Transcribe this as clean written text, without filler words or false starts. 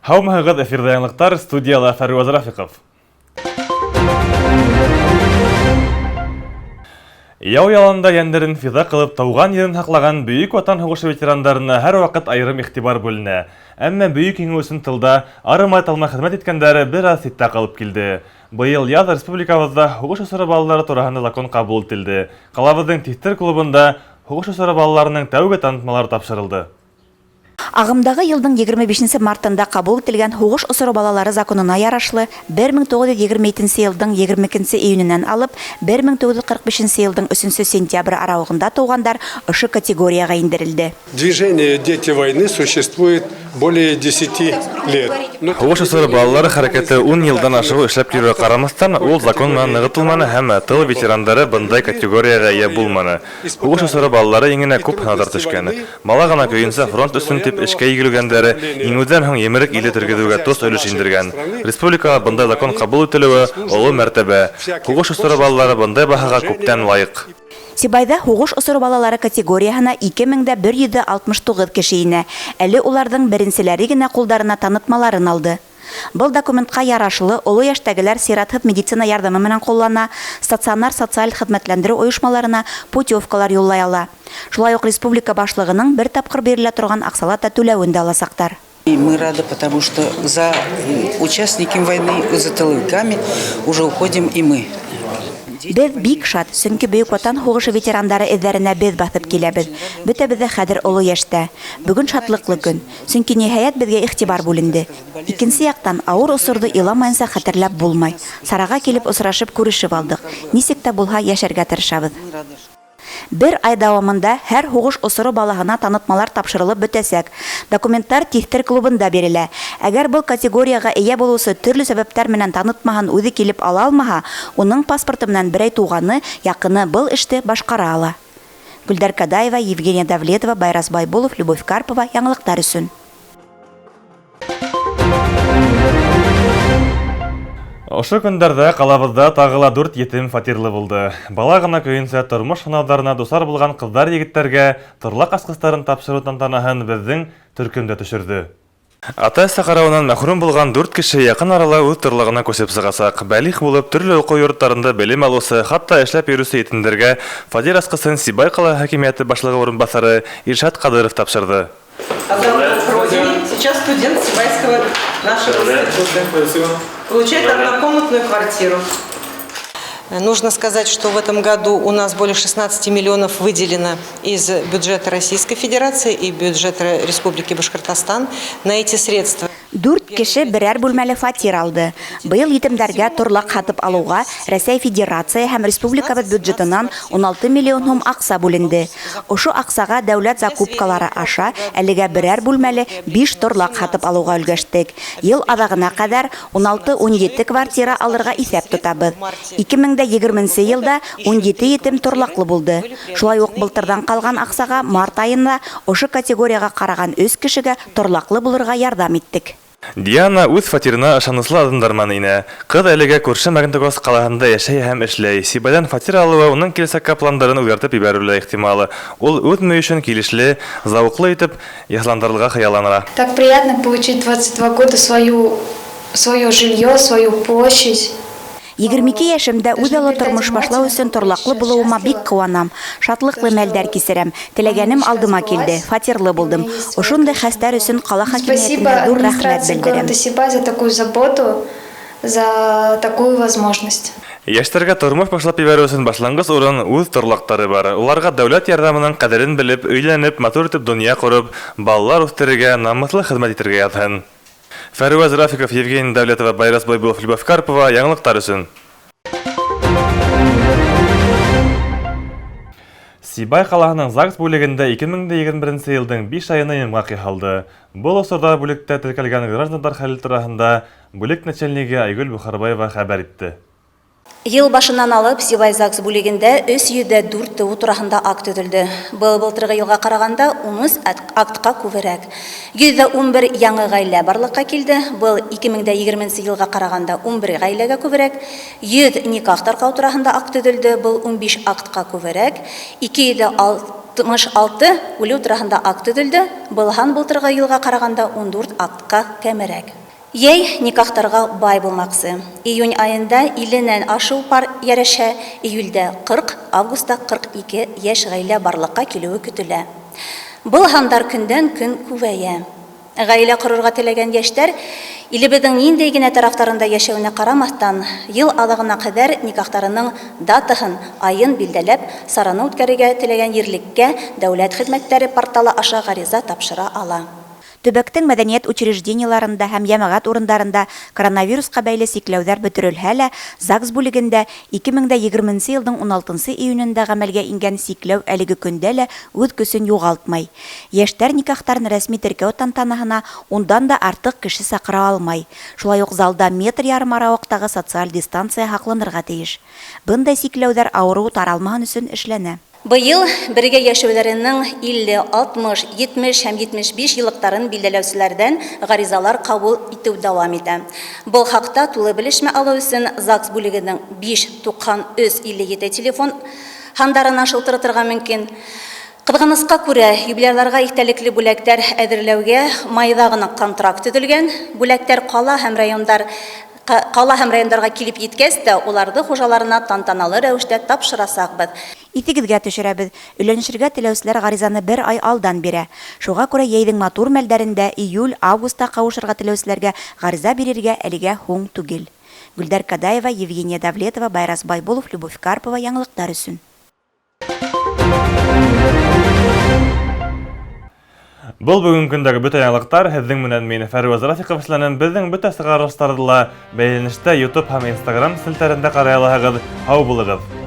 Һаумыһығыҙ, эфирҙә яңылыҡтар, студияла Фәруаз Рафиҡов. Яу яланда йәндәрен фиҙа ҡылып, тыуған ерен һаҡлаған Бөйөк Ватан һуғышы ветерандарына һәр ваҡыт айырым иғтибар бүленә. Әммә Бөйөк Еңеү өсөн тылда арымай-талмай хеҙмәт иткәндәре бер аҙ ситтә ҡалып килде. Быйыл яҙ республикабыҙҙа һуғыш осоро балалары тураһында закон ҡабул ителде. Ҡалабыҙҙың Тиҫтер клубында һуғыш осоро балаларының тәүге танытмалары тапшырылды. Ағымдағы йылдың 25 мартында ҡабул ителгән һуғыш осоро балалары законына ярашлы 1922 йылдың 22 июненән алып 1945 йылдың 3 сентябрь аралығында тыуғандар ошо категорияға индерелде. Движение «Дети войны» существует более 10 лет. Һуғыш осоро балалары хәрәкәте 10 йылдан ашыу эшләп килүгә ҡарамаҫтан, ул закон менән нығытылманы һәм тыл ветерандары бындай категорияға ия булманы. Һуғыш осоро балалары еңенә күп һынауҙар төшкән. Бала ғына көйөнсә фронт өсөн тип эшкә егелгәндәре еңеүҙән һуң емерек иле тергеҙеүгә тос өлөш индергән. Республикала бындай закон ҡабул ителеүе оло мәртәбә. Һуғыш осоро балалары бындай баһаға күптән лайыҡ. Сибайҙа һуғыш осоро балалары категорияһына 2169 кеше инә. Әле уларҙың беренселәре генә ҡулдарына танытмаларын алды. Был документҡа ярашлы оло йәштәгеләр сиратһыҙ медицина ярҙамы менән ҡуллана, стационар социаль хеҙмәтләндереү ойошмаларына путевкалар юллай ала. Шулай уҡ республика башлығының бер тапҡыр бирелә торған аҡсала та түләүен дә аласаҡтар. Мы рады, потому что за участниками войны, за тыловиками уже уходим и мы. Беҙ бик шат, сөнки Бөйөк Ватан һуғышы ветерандары эҙҙәренә беҙ баҫып киләбеҙ. Бөтәбеҙ ҙә хәҙер оло йәштә. Бөгөн шатлыҡлы көн, сөнки ниһайәт беҙгә иғтибар бүленде. Икенсе яҡтан, ауыр осорҙо иламайынса хәтерләп булмай. Сараға килеп осрашып, күрешеп алдыҡ. Нисек тә булһа йәшәргә тырышабыҙ. Бер ай дауамында һәр һуғыш осоро балаһына танытмалар тапшырылып бөтәсәк. Документтар Тиҫтер клубында бирелә. Әгәр был категорияға эйә булыусы төрлө сәбәптәр менән танытмаһын үҙе килеп ала алмаһа, уның паспорты менән берәй туғаны, яҡыны был эште башҡара ала. Гөлдәр Кадаева, Евгения Давлетова, Байрас Байбулов, Любовь Карпова, яңылыҡтар өсөн. Ошо көндәрҙә ҡалабыҙҙа тағыла 4 етем фатирлы булды. Бала ғына көйөнсә тормош һынауҙарына дусар булған ҡыҙҙар егеттәргә торлаҡ асҡыстарын тапшырыу тантанаһын беҙҙең төркөмдә төшөрҙө. Ата-әсә ҡарауынан мәхрүм булған 4 кеше яҡын арала үҙ торлағына күсеп сығасаҡ. Бәлиғ булып, төрлө уҡыу йорттарында белем алыусы, хатта эшләп йөрөүсе етемдәргә фатир асҡысын Сибай ҡала хакимиәте башлығы урынбаҫары Илшат Ҡадыров тапшырҙы. Сейчас студент Сибайского нашего института. Получает однокомнатную квартиру. Нужно сказать, что в этом году у нас более 16 миллионов выделено из бюджета Российской Федерации и бюджета Республики Башкортостан на эти средства. 4 кеше берәр бүлмәле фатир алды. Быйыл етемдәргә торлаҡ һатып алыуға Рәсәй Федерация һәм республикабыҙ бюджетынан 16 миллион һум аҡса бүленде. Ошо аҡсаға дәүләт закупкалары аша әлегә берәр бүлмәле 5 торлаҡ һатып алыуға өлгәштек. Йыл аҙағына ҡәҙәр 16-17 квартира алырға иҫәп тотабыҙ. 2020 йылда 17 етем торлаҡлы булды. Шулай уҡ былтырҙан ҡалған аҡсаға март айында ошо категорияға ҡараған 3 кешегә торлаҡлы булырға ярҙам иттек. Диана үҙ фатирына ышаныслы аҙымдарман инә. Ҡыҙ әлегә күрше Магнитогорск ҡалаһында йәшәй һәм эшләй. Сибайҙан фатир алыуы уның киләсәккә пландарын үҙгәртеп ебәреү лә ихтималы. Ул үҙ мөйөшөн килешле, зауыҡлы итеп яһаландырырға хыяллана. Так приятно получить 22 года свое жилье, свою площадь. 22 йәшемдә үҙаллы тормош башлау өсөн торлаҡлы булыуыма бик ҡыуанам. Шатлыҡлы мәлдәр кисерәм. Теләгәнем алдыма килде. Фатирлы булдым. Ошондай хәстәр өсөн ҡала хакимиәтенә ҙур рәхмәт белдерәм. Спасибо за такую заботу, за такую возможность. Йәштәргә тормош башлап ебәреү өсөн башланғыс урын үҙ торлаҡтары бар. Уларға дәүләт ярҙамының ҡәҙерен белеп, өйләнеп, матур итеп донъя ҡороп, балалар үҫтерергә, намыҫлы хеҙмәт итергә яҙһын. Фәруаз Рафиҡов, Евгения Давлетова, Байрас Байбулов, Любовь Карпова, яңылыҡтар өсөн. Сибай ҡалаһының ЗАГС бүлегендә 2021 йылдың 5 айына йомғаҡ яһалды. Был осорҙа бүлектә теркәлгән граждандар хәле тураһында бүлек начальнигы Айгөл Бухарбаева хәбәр итте. Йыл башынан алып Сибай ЗАГС бүлегендә 304 тыуы тураһында акт төҙөлдө. Был былтырғы йылға ҡарағанда 13 актҡа күберәк. 111 яңы ғаилә барлыҡҡа килде. Был 2020 йылға ҡарағанда 11 ғаиләгә күберәк. 100 никах тарҡау тураһында акт төҙөлдө. Был 15 актҡа күберәк. 66 үлү турында акт төзелде. Булган былтыргы елга караганда 14 актка кәмерәк. Яй никахтарга бай булмаксы. Июнь айында 50-нән ашу пар яраша, июльдә 40, августта 42 яшь гаилә барлыкка килүе көтелә. Булгандар көндән көн күбәя. Гаилә корырга теләгән яшьтәр илебезнең нинди генә тарафтарында яшәүенә карамастан, ел алагына кадәр никахтарының датаһын, айын билдәләп, сараны үткәрергә теләгән ерлеккә дәүләт хезмәттәре порталы аша гариза тапшыра ала. Төбәктең мәдәният учреждениеларында һәм җәмәгать урындарында коронавируска бәйле сикләүләр бөтерелһә лә, ЗАГС бүлегендә 2020 елның 16 июнендә гамәлгә ингән сикләү әлеге көндә лә үз көсен югалтмай. Яшьтәр никахтарын рәсми теркәү тантанаһына ундан да артык кеше сакыра алмай. Шулай ук залда метр ярым аралыктагы социаль дистанция хакланырга тиеш. Бындай сикләүләр авыру таралмаган өчен эшләнә. Быел бергә яшәүләренең 50, 60, 70 һәм 75 еллыктарын билдәләүчеләрдән гаризалар кабул итү дәвам итә. Бұл хакта тулы белешмә алу өчен ЗАГС бүлегенең 59357 телефон һандарына шылтыратырга мөмкин. Кызганыска күрә, юбилейларга ихтәлекле бүләктәр әзерләүгә майда гына контракт төзелгән. Бүләктәр кала һәм районнарга килеп җиткәч тә, уларны хуҗаларына тантаналы рәвештә тапшырасакбыз. Итегезгә төшерәбез. Өйләнешергә теләүчеләр гаризаны 1 ай алдан бирә. Шуңа күрә яйдың матур мәлдәрендә июль-августта кавышырга теләүчеләргә гариза бирергә әлегә хуң түгел. Гүлдәр Кадаева, Евгения Давлетова, Байрас Байбулов, Любовь Карпова, яңалыктар өчен. Бұл бүгін күндәге бөтә яңалыктар. Һеҙҙең менән мин Фәрваз Рафиҡов эшләнем. Беҙҙең бөтә сығарылыштарҙы ла бәйләнештә YouTube һәм Instagram селтәрендә ҡарай алаһығыҙ. Һау булығыҙ.